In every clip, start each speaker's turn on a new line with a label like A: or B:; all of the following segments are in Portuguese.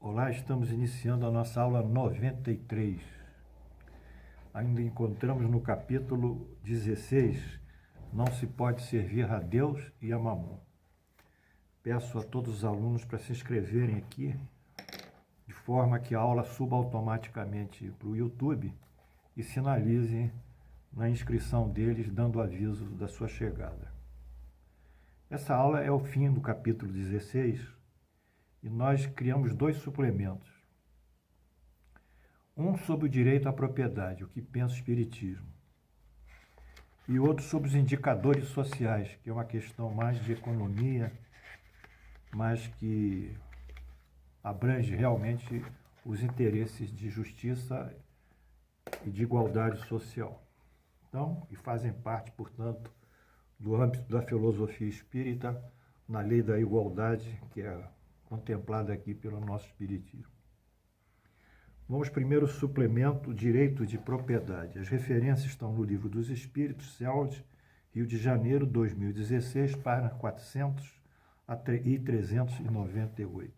A: Olá, estamos iniciando a nossa aula 93. Ainda encontramos no capítulo 16, não se pode servir a Deus e a Mamon. Peço a todos os alunos para se inscreverem aqui, de forma que a aula suba automaticamente para o YouTube e sinalize na inscrição deles, dando aviso da sua chegada. Essa aula é o fim do capítulo 16, e nós criamos dois suplementos. Um sobre o direito à propriedade, o que pensa o Espiritismo, e outro sobre os indicadores sociais, que é uma questão mais de economia, mas que abrange realmente os interesses de justiça e de igualdade social. Então, e fazem parte, portanto, do âmbito da filosofia espírita, na lei da igualdade, que é contemplada aqui pelo nosso Espiritismo. Vamos primeiro ao suplemento Direito de Propriedade. As referências estão no Livro dos Espíritos, Saúde, Rio de Janeiro, 2016, página 400 e 398.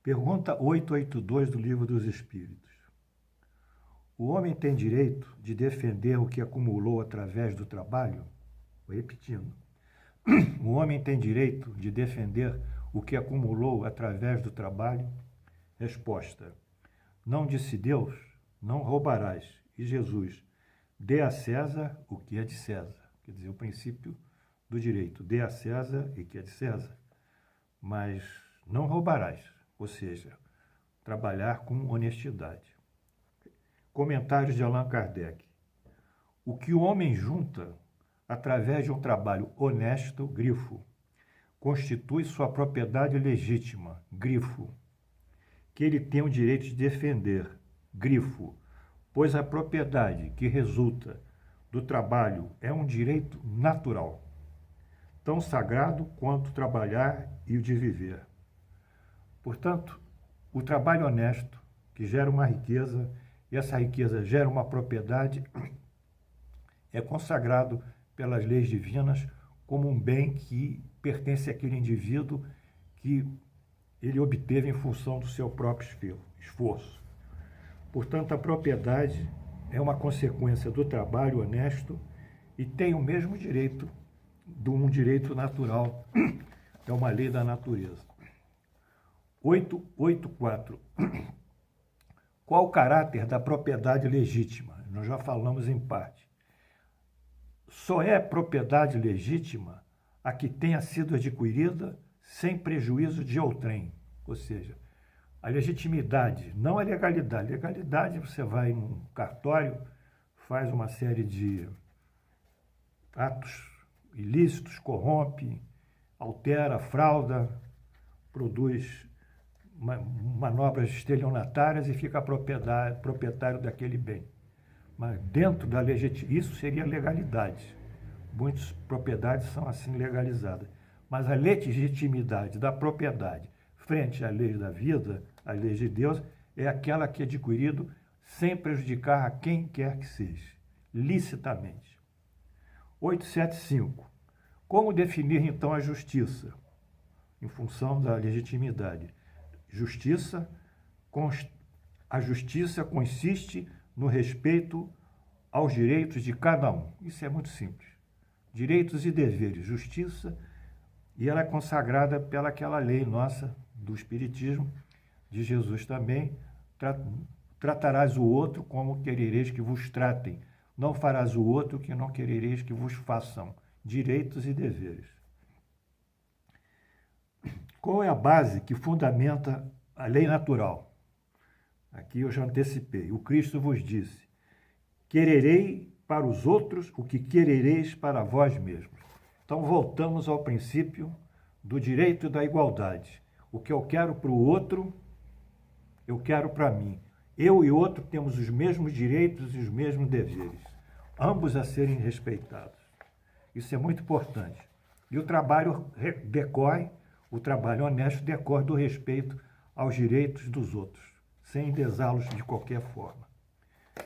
A: Pergunta 882 do Livro dos Espíritos. O homem tem direito de defender o que acumulou através do trabalho? Vou repetindo. O homem tem direito de defender o que acumulou através do trabalho? Resposta: não disse Deus, não roubarás. E Jesus: dê a César o que é de César. Quer dizer, o princípio do direito: dê a César o que é de César, mas não roubarás, ou seja, trabalhar com honestidade. Comentários de Allan Kardec. O que o homem junta através de um trabalho honesto, grifo, constitui sua propriedade legítima, grifo, que ele tem o direito de defender, grifo, pois a propriedade que resulta do trabalho é um direito natural, tão sagrado quanto trabalhar e o de viver. Portanto, o trabalho honesto, que gera uma riqueza, e essa riqueza gera uma propriedade, é consagrado pelas leis divinas como um bem que pertence àquele indivíduo que ele obteve em função do seu próprio esforço. Portanto, a propriedade é uma consequência do trabalho honesto e tem o mesmo direito de um direito natural, é uma lei da natureza. 884. Qual o caráter da propriedade legítima? Nós já falamos em parte. Só é propriedade legítima a que tenha sido adquirida sem prejuízo de outrem, ou seja, a legitimidade, não a legalidade. Legalidade, você vai num cartório, faz uma série de atos ilícitos, corrompe, altera, frauda, produz manobras estelionatárias e fica proprietário daquele bem. Mas dentro da legitimidade, isso seria legalidade. Muitas propriedades são assim legalizadas. Mas a legitimidade da propriedade frente à lei da vida, à lei de Deus, é aquela que é adquirido sem prejudicar a quem quer que seja, licitamente. 875. Como definir, então, a justiça? Em função da legitimidade. A justiça consiste no respeito aos direitos de cada um. Isso é muito simples. Direitos e deveres, justiça, e ela é consagrada pelaquela lei nossa do Espiritismo, de Jesus também, tratarás o outro como querereis que vos tratem, não farás o outro que não querereis que vos façam. Direitos e deveres. Qual é a base que fundamenta a lei natural? Aqui eu já antecipei. O Cristo vos disse: quererei para os outros o que querereis para vós mesmos. Então voltamos ao princípio do direito e da igualdade. O que eu quero para o outro, eu quero para mim. Eu e o outro temos os mesmos direitos e os mesmos deveres, ambos a serem respeitados. Isso é muito importante. E o trabalho o trabalho honesto decorre do respeito aos direitos dos outros, sem lesá-los de qualquer forma.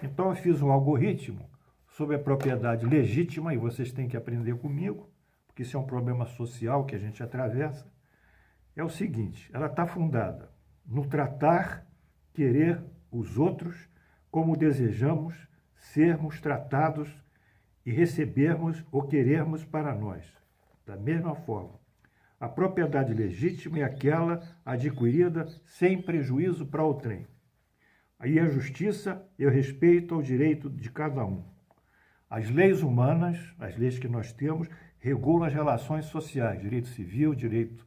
A: Então eu fiz um algoritmo sobre a propriedade legítima, e vocês têm que aprender comigo, porque isso é um problema social que a gente atravessa. é o seguinte, ela está fundada no tratar, querer os outros como desejamos sermos tratados e recebermos ou querermos para nós. Da mesma forma, a propriedade legítima é aquela adquirida sem prejuízo para outrem. Aí a justiça e o respeito ao direito de cada um. As leis humanas, as leis que nós temos, regulam as relações sociais, direito civil, direito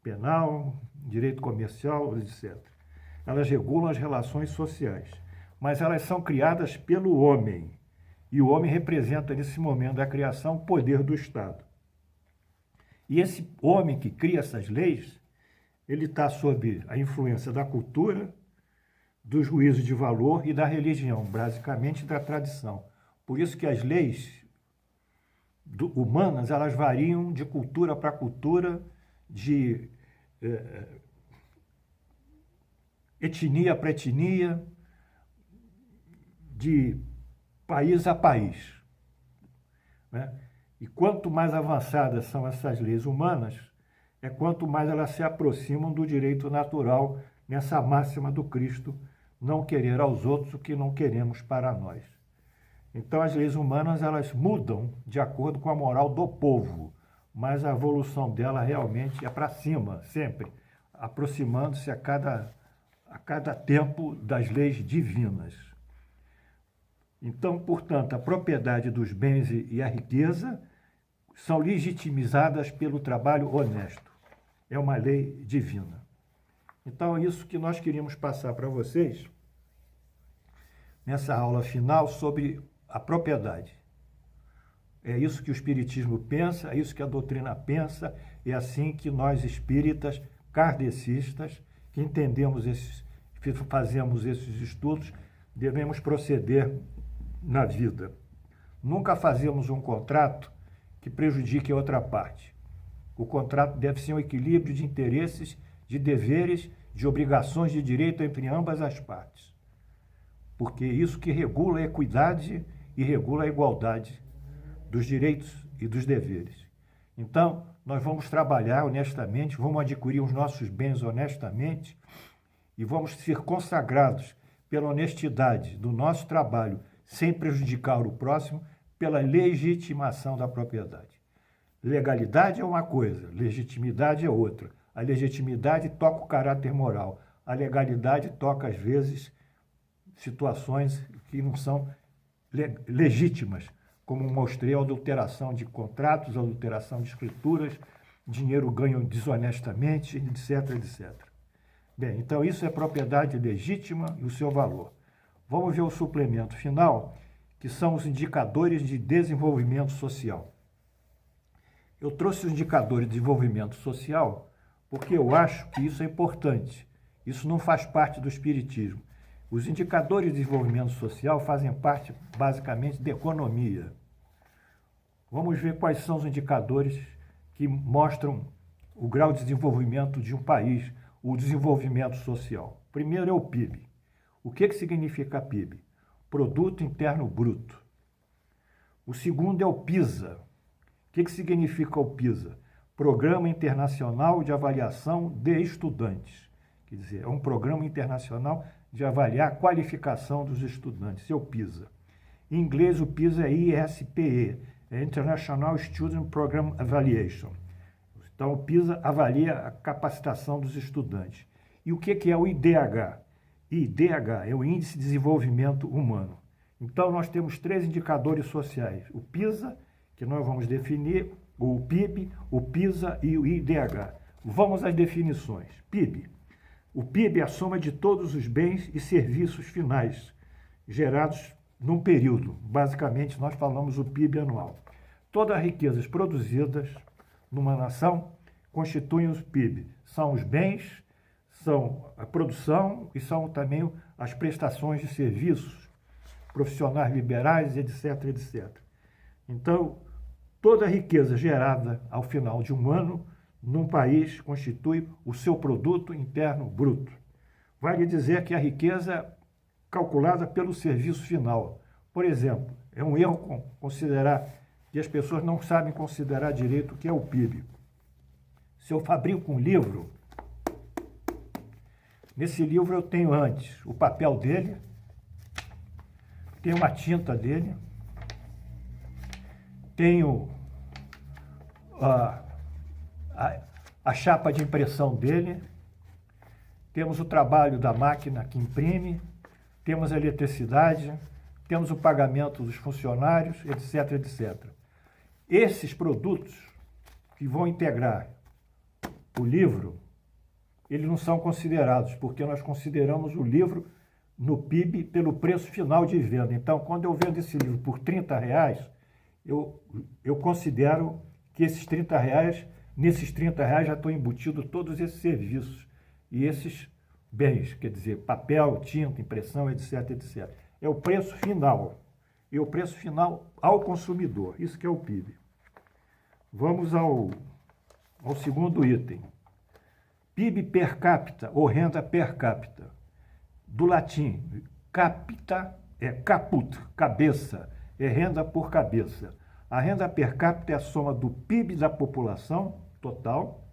A: penal, direito comercial, etc. Elas regulam as relações sociais, mas elas são criadas pelo homem. E o homem representa, nesse momento da criação, o poder do Estado. E esse homem que cria essas leis, ele está sob a influência da cultura, dos juízos de valor e da religião, basicamente da tradição. Por isso que as leis humanas, elas variam de cultura para cultura, de etnia para etnia, de país a país, né? E quanto mais avançadas são essas leis humanas, quanto mais elas se aproximam do direito natural, nessa máxima do Cristo, não querer aos outros o que não queremos para nós. Então, as leis humanas, elas mudam de acordo com a moral do povo, mas a evolução dela realmente é para cima, sempre, aproximando-se a cada tempo das leis divinas. Então, portanto, a propriedade dos bens e a riqueza são legitimizadas pelo trabalho honesto. É uma lei divina. Então, é isso que nós queríamos passar para vocês nessa aula final sobre a propriedade. É isso que o Espiritismo pensa, é isso que a doutrina pensa, é assim que nós espíritas, kardecistas, que entendemos fazemos esses estudos, devemos proceder na vida. Nunca fazemos um contrato que prejudique a outra parte. O contrato deve ser um equilíbrio de interesses, de deveres, de obrigações de direito entre ambas as partes. Porque isso que regula a equidade e regula a igualdade dos direitos e dos deveres. Então, nós vamos trabalhar honestamente, vamos adquirir os nossos bens honestamente e vamos ser consagrados pela honestidade do nosso trabalho, sem prejudicar o próximo, pela legitimação da propriedade. Legalidade é uma coisa, legitimidade é outra. A legitimidade toca o caráter moral. A legalidade toca, às vezes, situações que não são legítimas, como mostrei a adulteração de contratos, a adulteração de escrituras, dinheiro ganho desonestamente, etc, etc. Bem, então isso é propriedade legítima e o seu valor. Vamos ver o suplemento final, que são os indicadores de desenvolvimento social. Eu trouxe os indicadores de desenvolvimento social porque eu acho que isso é importante. Isso não faz parte do espiritismo. Os indicadores de desenvolvimento social fazem parte, basicamente, da economia. Vamos ver quais são os indicadores que mostram o grau de desenvolvimento de um país, o desenvolvimento social. Primeiro é o PIB. O que significa PIB? Produto Interno Bruto. O segundo é o PISA. O que significa o PISA? Programa Internacional de Avaliação de Estudantes. Quer dizer, é um programa internacional de avaliar a qualificação dos estudantes, é o PISA. Em inglês, o PISA é ISPE, é International Student Program Evaluation. Então, o PISA avalia a capacitação dos estudantes. E o que é o IDH? IDH é o Índice de Desenvolvimento Humano. Então, nós temos 3 indicadores sociais. O PISA, que nós vamos definir, o PIB, o PISA e o IDH. Vamos às definições. PIB. O PIB é a soma de todos os bens e serviços finais gerados num período. Basicamente, nós falamos o PIB anual. Todas as riquezas produzidas numa nação constituem o PIB. São os bens, são a produção e são também as prestações de serviços profissionais liberais, etc, etc. Então, toda a riqueza gerada ao final de um ano num país constitui o seu produto interno bruto. Vale dizer que a riqueza calculada pelo serviço final. Por exemplo, é um erro considerar que as pessoas não sabem considerar direito o que é o PIB. Se eu fabrico um livro, Nesse livro eu tenho antes o papel dele, tenho uma tinta dele, tenho a chapa de impressão dele, temos o trabalho da máquina que imprime, temos a eletricidade, temos o pagamento dos funcionários, etc, etc. Esses produtos que vão integrar o livro, eles não são considerados, porque nós consideramos o livro no PIB pelo preço final de venda. Então, quando eu vendo esse livro por R$30, eu considero que esses R$30, nesses R$30 já estão embutidos todos esses serviços e esses bens, quer dizer, papel, tinta, impressão, etc, etc. É o preço final. E o preço final ao consumidor. Isso que é o PIB. Vamos ao segundo item. PIB per capita ou renda per capita. Do latim, capita é caput, cabeça, é renda por cabeça. A renda per capita é a soma do PIB da população total,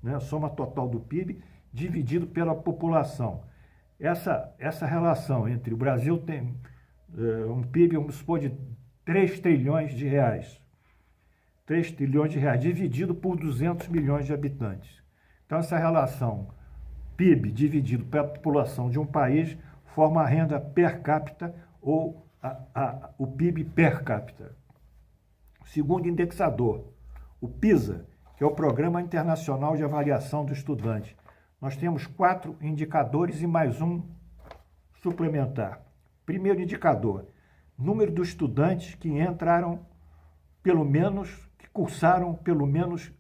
A: né? A soma total do PIB dividido pela população. Essa relação entre o Brasil tem um PIB, vamos supor, de 3 trilhões de reais. 3 trilhões de reais, dividido por 200 milhões de habitantes. Então, essa relação PIB dividido pela população de um país forma a renda per capita ou o PIB per capita. Segundo indexador, o PISA, que é o Programa Internacional de Avaliação do Estudante. Nós temos 4 indicadores e mais um suplementar. Primeiro indicador, número de estudantes que entraram que cursaram pelo menos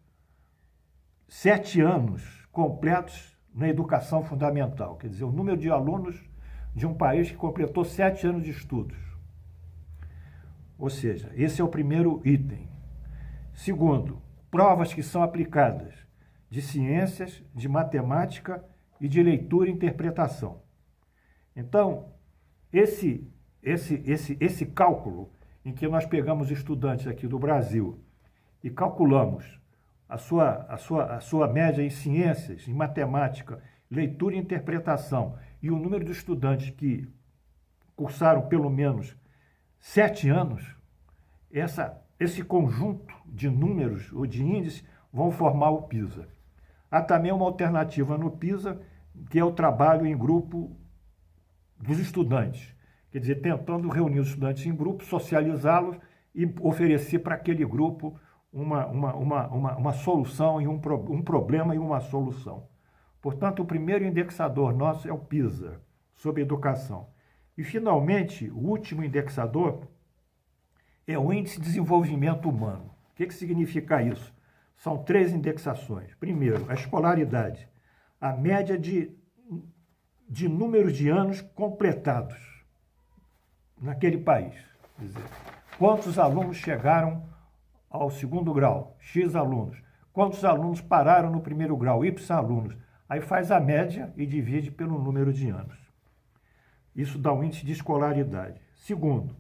A: 7 anos completos na educação fundamental. Quer dizer, o número de alunos de um país que completou 7 anos de estudos. Ou seja, esse é o primeiro item. Segundo, provas que são aplicadas de ciências, de matemática e de leitura e interpretação. Então, esse cálculo em que nós pegamos estudantes aqui do Brasil e calculamos a sua média em ciências, em matemática, leitura e interpretação e o número de estudantes que cursaram pelo menos 7 anos, esse conjunto de números ou de índices vão formar o PISA. Há também uma alternativa no PISA, que é o trabalho em grupo dos estudantes. Quer dizer, tentando reunir os estudantes em grupo, socializá-los e oferecer para aquele grupo uma solução e um problema e uma solução. Portanto, o primeiro indexador nosso é o PISA, sobre educação. E, finalmente, o último indexador é o Índice de Desenvolvimento Humano. O que significa isso? São 3 indexações. Primeiro, a escolaridade, a média de números de anos completados naquele país. Quer dizer, quantos alunos chegaram ao segundo grau? X alunos. Quantos alunos pararam no primeiro grau? Y alunos. Aí faz a média e divide pelo número de anos. Isso dá um índice de escolaridade. Segundo,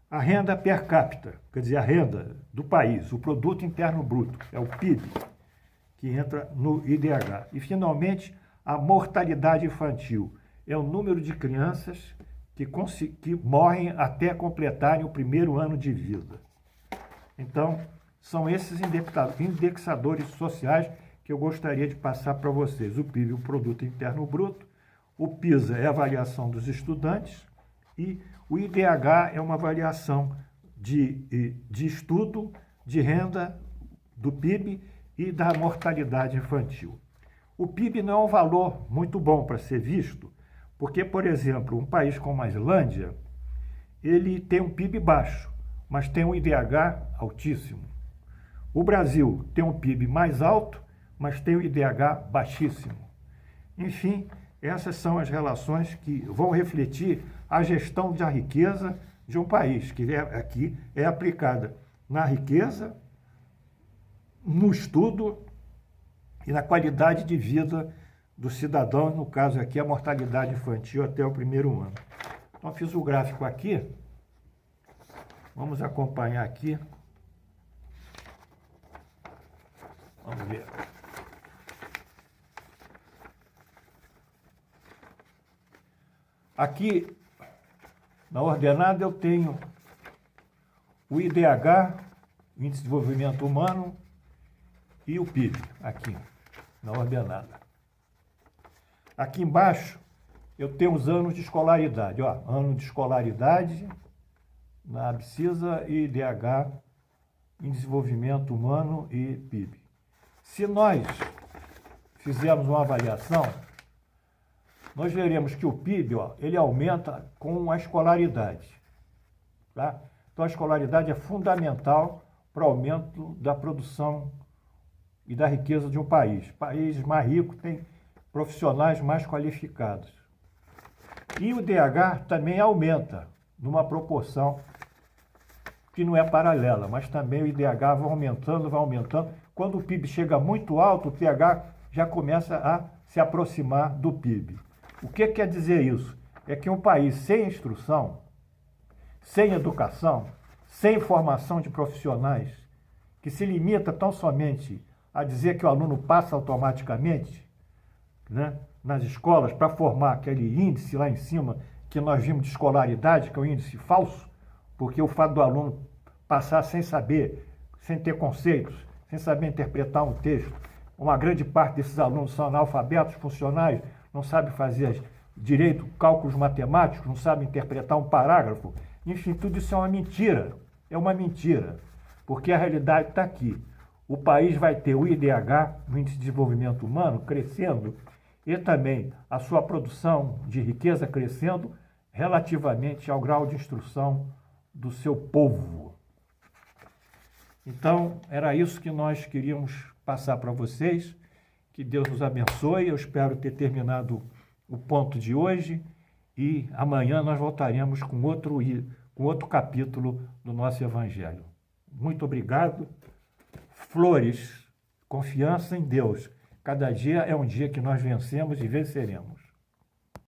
A: a renda per capita, quer dizer, a renda do país, o Produto Interno Bruto, é o PIB, que entra no IDH. E, finalmente, a mortalidade infantil, é o número de crianças que morrem até completarem o primeiro ano de vida. Então, são esses indexadores sociais que eu gostaria de passar para vocês. O PIB, o Produto Interno Bruto, o PISA é a avaliação dos estudantes e o IDH é uma avaliação de estudo, de renda, do PIB e da mortalidade infantil. O PIB não é um valor muito bom para ser visto, porque, por exemplo, um país como a Islândia, ele tem um PIB baixo, mas tem um IDH altíssimo. O Brasil tem um PIB mais alto, mas tem um IDH baixíssimo. Enfim, essas são as relações que vão refletir a gestão da riqueza de um país, que aqui é aplicada na riqueza, no estudo e na qualidade de vida do cidadão, no caso aqui a mortalidade infantil até o primeiro ano. Então, fiz o gráfico aqui, vamos acompanhar aqui. Vamos ver. Aqui, na ordenada, eu tenho o IDH, Índice de Desenvolvimento Humano, e o PIB, aqui, na ordenada. Aqui embaixo, eu tenho os anos de escolaridade. Ó, ano de escolaridade na abscissa e IDH, em desenvolvimento humano e PIB. Se nós fizermos uma avaliação, nós veremos que o PIB, ó, ele aumenta com a escolaridade. Tá? Então, a escolaridade é fundamental para o aumento da produção e da riqueza de um país. País mais rico tem profissionais mais qualificados. E o DH também aumenta, numa proporção que não é paralela, mas também o IDH vai aumentando, vai aumentando. Quando o PIB chega muito alto, o PH já começa a se aproximar do PIB. O que quer dizer isso? É que um país sem instrução, sem educação, sem formação de profissionais, que se limita tão somente a dizer que o aluno passa automaticamente, né, nas escolas para formar aquele índice lá em cima que nós vimos de escolaridade, que é um índice falso, porque o fato do aluno passar sem saber, sem ter conceitos, sem saber interpretar um texto, uma grande parte desses alunos são analfabetos funcionais, não sabem fazer direito cálculos matemáticos, não sabem interpretar um parágrafo. Enfim, tudo isso é uma mentira, porque a realidade está aqui. O país vai ter o IDH, o Índice de Desenvolvimento Humano, crescendo, e também a sua produção de riqueza crescendo relativamente ao grau de instrução do seu povo. Então, era isso que nós queríamos passar para vocês. Que Deus nos abençoe. Eu espero ter terminado o ponto de hoje e amanhã nós voltaremos com outro capítulo do nosso Evangelho. Muito obrigado. Flores, confiança em Deus. Cada dia é um dia que nós vencemos e venceremos.